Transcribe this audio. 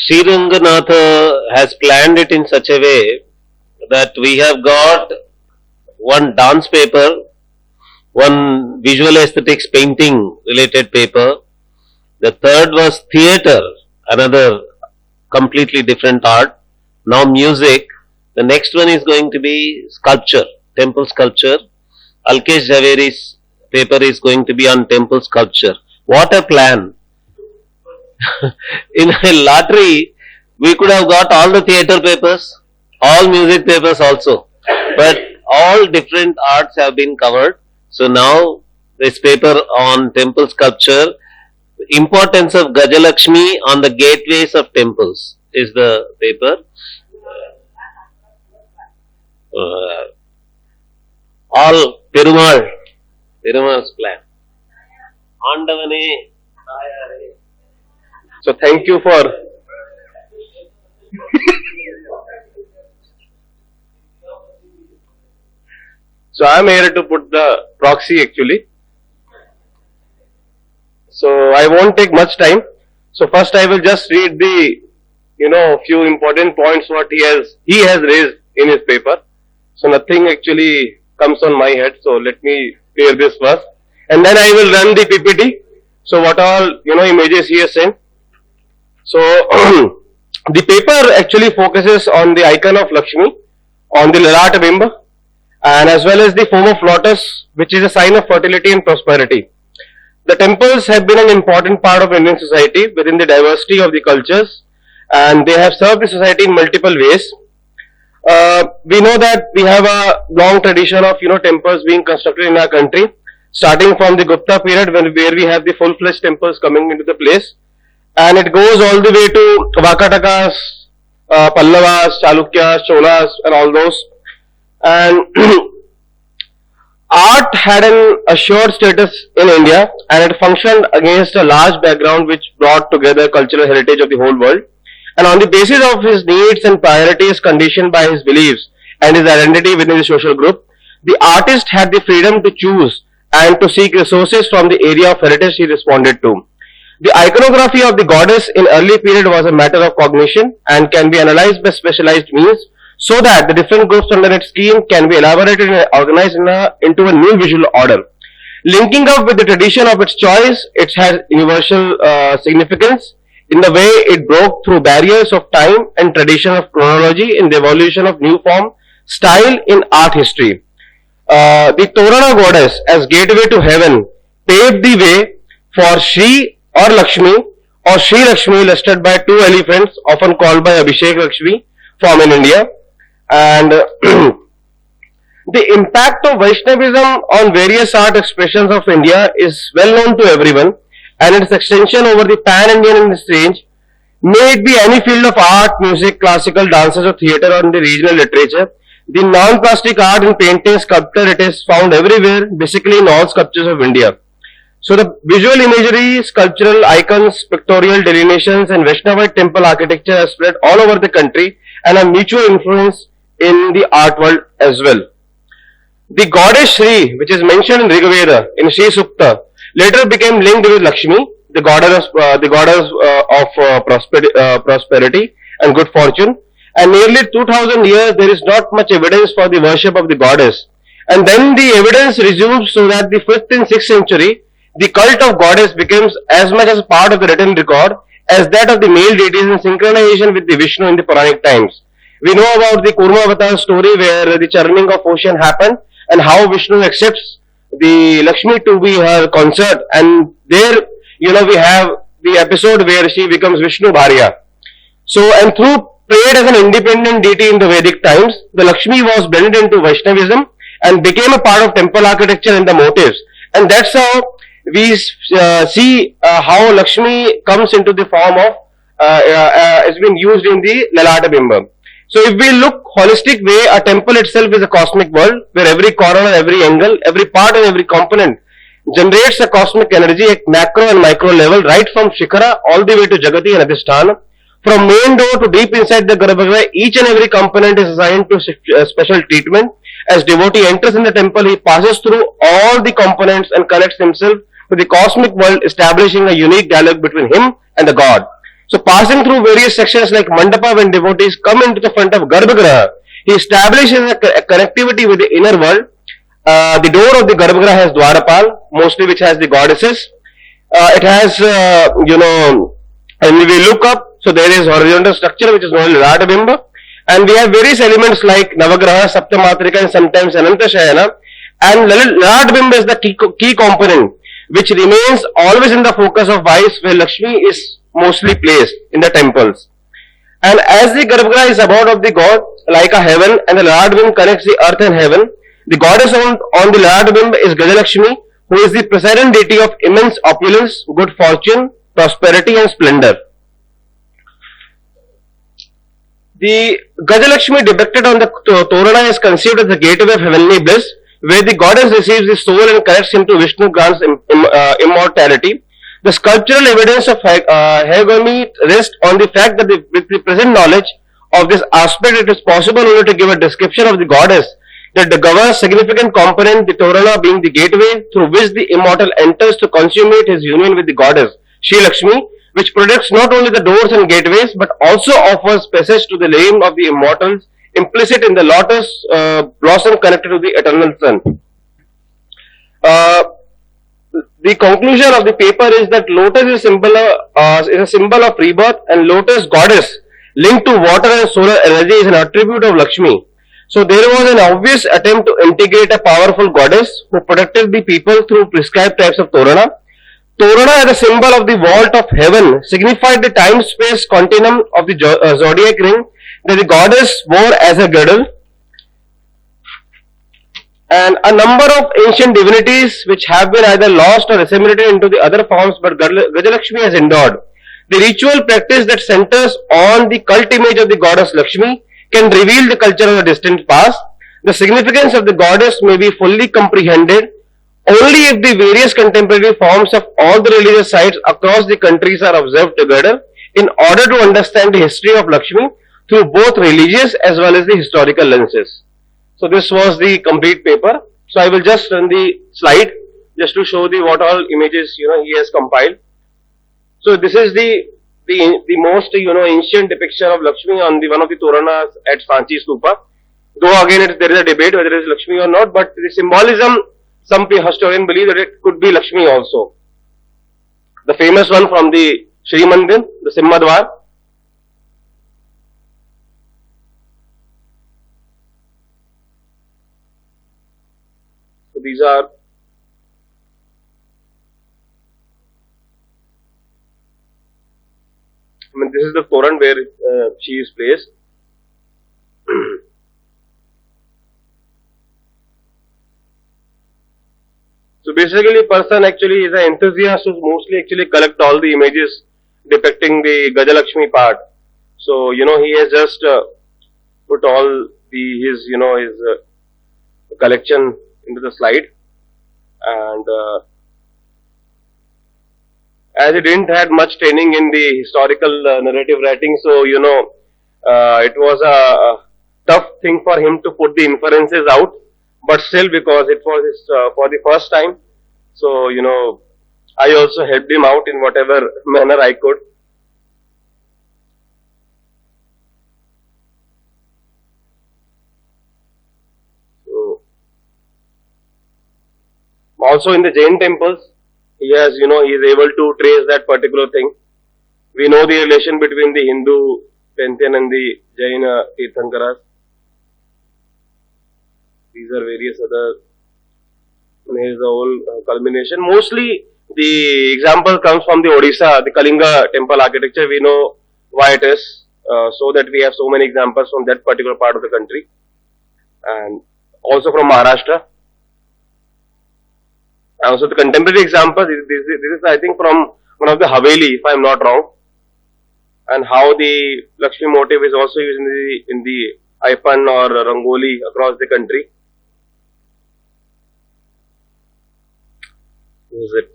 Srirangam has planned it in such a way that we have got one dance paper, one visual aesthetics painting related paper. The third was theatre, another completely different art. Now music. The next one is going to be sculpture, temple sculpture. Alkesh Zaveri's paper is going to be on temple sculpture. What a plan! In a lottery, we could have got all the theatre papers, all music papers also. But all different arts have been covered. So now this paper on temple sculpture, importance of Gajalaxmi on the gateways of temples is the paper. All Perumal's plan. Andavane. So thank you for So I am here to put the proxy actually. So I won't take much time. So first I will just read the few important points what he has raised in his paper. So nothing actually comes on my head. So let me clear this first, and then I will run the PPT. So what all images he has sent. So the paper actually focuses on the icon of Lakshmi, on the Lalata Bimba, and as well as the form of lotus, which is a sign of fertility and prosperity. The temples have been an important part of Indian society within the diversity of the cultures, and they have served the society in multiple ways. We know that we have a long tradition of temples being constructed in our country, starting from the Gupta period where we have the full-fledged temples coming into the place, and it goes all the way to Vakatakas, Pallavas, Chalukyas, Cholas, and all those. And art had an assured status in India, and it functioned against a large background which brought together cultural heritage of the whole world. And on the basis of his needs and priorities conditioned by his beliefs and his identity within the social group, the artist had the freedom to choose and to seek resources from the area of heritage he responded to. The iconography of the goddess in early period was a matter of cognition and can be analyzed by specialized means, so that the different groups under its scheme can be elaborated and organized into a new visual order. Linking up with the tradition of its choice, it has universal significance in the way it broke through barriers of time and tradition of chronology in the evolution of new form, style in art history. The Torana goddess as gateway to heaven paved the way for Shri or Lakshmi or Sri Lakshmi, illustrated by two elephants often called by Abhishek Lakshmi, form in India. And the impact of Vaishnavism on various art expressions of India is well known to everyone, and its extension over the pan-Indian range, may it be any field of art, music, classical, dances or theatre, or in the regional literature. The non-plastic art in painting, sculpture, it is found everywhere, basically in all sculptures of India. So the visual imagery, sculptural icons, pictorial delineations and Vaishnavite temple architecture has spread all over the country and have mutual influence in the art world as well. The goddess Shri, which is mentioned in Rigveda, in Shri Sukta, later became linked with Lakshmi, the goddess of prosperity and good fortune. And nearly 2000 years there is not much evidence for the worship of the goddess. And then the evidence resumes, so that the 5th and 6th century, the cult of goddess becomes as much as part of the written record as that of the male deities in synchronization with the Vishnu in the Puranic times. We know about the Kurma Avatar story where the churning of ocean happened and how Vishnu accepts the Lakshmi to be her consort, and there we have the episode where she becomes Vishnu Bharya. So, and through prayed as an independent deity in the Vedic times, the Lakshmi was blended into Vaishnavism and became a part of temple architecture and the motifs. And that's how we see how Lakshmi comes into the form of, it's been used in the Lalata Bimba. So if we look holistic way, a temple itself is a cosmic world where every corner, every angle, every part and every component generates a cosmic energy at macro and micro level, right from Shikhara all the way to Jagati and Adhisthana. From main door to deep inside the Garbhagriha, each and every component is assigned to special treatment. As devotee enters in the temple, he passes through all the components and connects himself to the cosmic world, establishing a unique dialogue between him and the God. So passing through various sections like Mandapa, when devotees come into the front of Garbhagriha, he establishes a connectivity with the inner world. The door of the Garbhagriha has Dwarapal, mostly which has the goddesses. It has, and we look up, so there is horizontal structure which is known as Radhabimba. And we have various elements like Navagraha, Saptamatrika and sometimes Ananta Shayana. And Radhabimba is the key component which remains always in the focus of wise where Lakshmi is mostly placed in the temples. And as the Garbhagriha is abode of the god like a heaven and the Radhabimba connects the earth and heaven, the goddess on the Radhabimba is Gajalaxmi, who is the presiding deity of immense opulence, good fortune, prosperity and splendor. The Gajalaxmi depicted on the Torana is conceived as the gateway of heavenly bliss, where the goddess receives the soul and connects him to Vishnu, grants immortality. The sculptural evidence of hegemony rests on the fact that with the present knowledge of this aspect, it is possible only to give a description of the goddess that governs significant component, the Torana being the gateway through which the immortal enters to consummate his union with the goddess, Sri Lakshmi, which protects not only the doors and gateways but also offers passage to the realm of the immortals implicit in the lotus blossom connected to the eternal sun. The conclusion of the paper is that lotus is a symbol of rebirth, and lotus goddess linked to water and solar energy is an attribute of Lakshmi. So there was an obvious attempt to integrate a powerful goddess who protected the people through prescribed types of Torana. Torana, as a symbol of the vault of heaven, signified the time-space continuum of the zodiac ring that the goddess wore as a girdle. And a number of ancient divinities which have been either lost or assimilated into the other forms, but Gajalaxmi has endured. The ritual practice that centers on the cult image of the goddess Lakshmi can reveal the culture of the distant past. The significance of the goddess may be fully comprehended only if the various contemporary forms of all the religious sites across the countries are observed together in order to understand the history of Lakshmi through both religious as well as the historical lenses. So this was the complete paper. So I will just run the slide just to show the what all images he has compiled. So this is the most ancient depiction of Lakshmi on the one of the Toranas at Sanchi Stupa. Though again there is a debate whether it is Lakshmi or not, but the symbolism, some historians believe that it could be Lakshmi also. The famous one from the Shri Mandir, the Simhadwar. So these are this is the Toran where she is placed. So basically, person actually is an enthusiast who mostly actually collect all the images depicting the Gajalaxmi part. So he has just put all his collection into the slide, and as he didn't had much training in the historical narrative writing, so it was a tough thing for him to put the inferences out. But still, because it was his, for the first time, so I also helped him out in whatever manner I could. So, also in the Jain temples, he has he is able to trace that particular thing. We know the relation between the Hindu pantheon and the Jain Tirthankaras. These are various other, here is the whole culmination. Mostly the example comes from the Odisha, the Kalinga temple architecture. We know why it is, so that we have so many examples from that particular part of the country, and also from Maharashtra. And also the contemporary example, this is I think from one of the Haveli, if I am not wrong, and how the Lakshmi motif is also used in the Aipan or Rangoli across the country. Use it.